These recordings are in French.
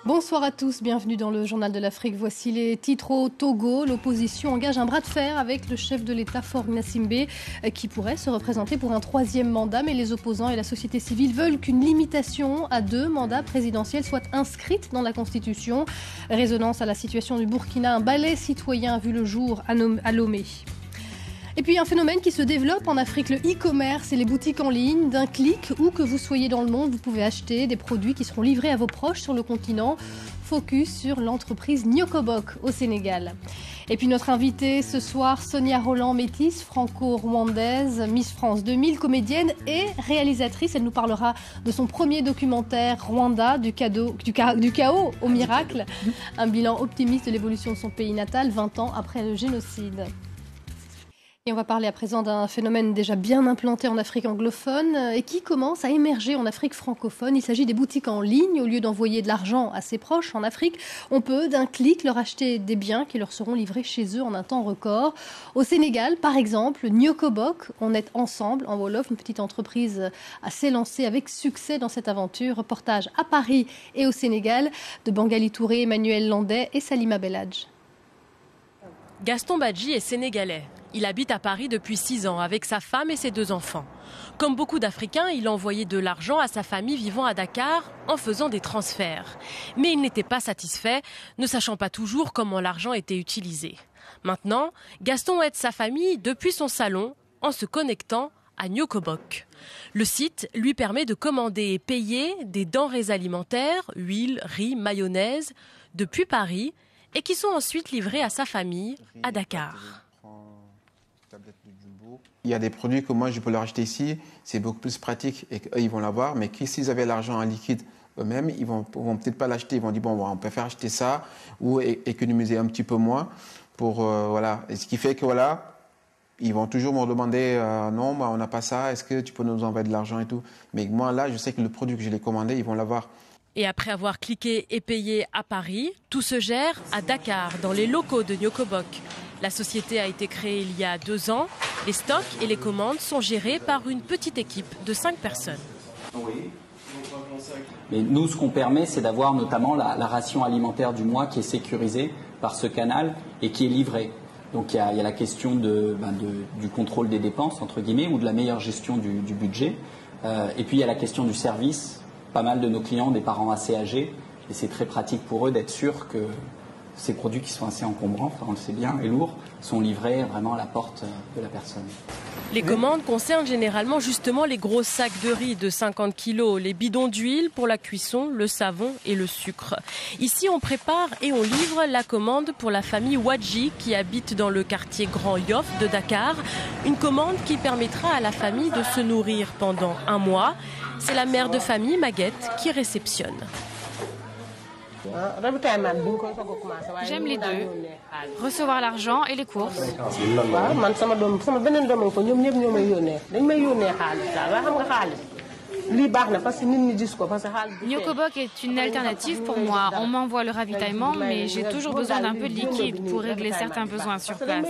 Bonsoir à tous, bienvenue dans le Journal de l'Afrique. Voici les titres au Togo. L'opposition engage un bras de fer avec le chef de l'État, Faure Gnassingbé, qui pourrait se représenter pour un 3e mandat. Mais les opposants et la société civile veulent qu'une limitation à 2 mandats présidentiels soit inscrite dans la Constitution. Résonance à la situation du Burkina, un ballet citoyen a vu le jour à Lomé. Et puis un phénomène qui se développe en Afrique, le e-commerce et les boutiques en ligne. D'un clic, où que vous soyez dans le monde, vous pouvez acheter des produits qui seront livrés à vos proches sur le continent. Focus sur l'entreprise Nyokobok au Sénégal. Et puis notre invitée ce soir, Sonia Roland, métisse franco-rwandaise, Miss France 2000, comédienne et réalisatrice. Elle nous parlera de son premier documentaire Rwanda, du chaos au miracle. Un bilan optimiste de l'évolution de son pays natal 20 ans après le génocide. Et on va parler à présent d'un phénomène déjà bien implanté en Afrique anglophone et qui commence à émerger en Afrique francophone. Il s'agit des boutiques en ligne. Au lieu d'envoyer de l'argent à ses proches en Afrique, on peut d'un clic leur acheter des biens qui leur seront livrés chez eux en un temps record. Au Sénégal, par exemple, Nyokobok, on est ensemble en Wolof, une petite entreprise s'est lancée avec succès dans cette aventure. Reportage à Paris et au Sénégal de Bangali Touré, Emmanuel Landais et Salima Belhadj. Gaston Badji est sénégalais. Il habite à Paris depuis 6 ans avec sa femme et ses 2 enfants. Comme beaucoup d'Africains, il envoyait de l'argent à sa famille vivant à Dakar en faisant des transferts. Mais il n'était pas satisfait, ne sachant pas toujours comment l'argent était utilisé. Maintenant, Gaston aide sa famille depuis son salon en se connectant à Nyokobok. Le site lui permet de commander et payer des denrées alimentaires, huile, riz, mayonnaise, depuis Paris et qui sont ensuite livrées à sa famille à Dakar. Il y a des produits que moi je peux leur acheter ici, c'est beaucoup plus pratique et qu'eux ils vont l'avoir, mais s'ils avaient l'argent en liquide eux-mêmes, ils vont peut-être pas l'acheter, ils vont dire bon on préfère acheter ça ou économiser un petit peu moins pour voilà. Et ce qui fait que voilà, ils vont toujours me demander non on n'a pas ça, est-ce que tu peux nous envoyer de l'argent et tout. Mais moi là je sais que le produit que je l'ai commandé, ils vont l'avoir. Et après avoir cliqué et payé à Paris, tout se gère à Dakar, dans les locaux de Nyokobok. La société a été créée il y a 2 ans. Les stocks et les commandes sont gérés par une petite équipe de 5 personnes. Mais nous, ce qu'on permet, c'est d'avoir notamment la ration alimentaire du mois qui est sécurisée par ce canal et qui est livrée. Donc il y a la question du contrôle des dépenses, entre guillemets, ou de la meilleure gestion du budget. Et puis il y a la question du service. Pas mal de nos clients, des parents assez âgés, et c'est très pratique pour eux d'être sûrs que ces produits qui sont assez encombrants, on le sait bien, et lourds, sont livrés vraiment à la porte de la personne. Les commandes concernent généralement justement les gros sacs de riz de 50 kilos, les bidons d'huile pour la cuisson, le savon et le sucre. Ici, on prépare et on livre la commande pour la famille Wadji qui habite dans le quartier Grand Yoff de Dakar. Une commande qui permettra à la famille de se nourrir pendant 1 mois. C'est la mère de famille, Maguette, qui réceptionne. J'aime les 2, recevoir l'argent et les courses. Nyokobok est une alternative pour moi. On m'envoie le ravitaillement, mais j'ai toujours besoin d'un peu de liquide pour régler certains besoins sur place.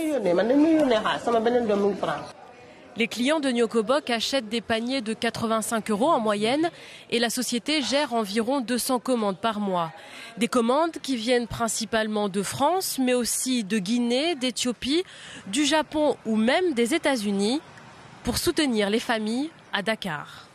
Les clients de Nyokobok achètent des paniers de 85 € en moyenne et la société gère environ 200 commandes par mois. Des commandes qui viennent principalement de France, mais aussi de Guinée, d'Éthiopie, du Japon ou même des États-Unis pour soutenir les familles à Dakar.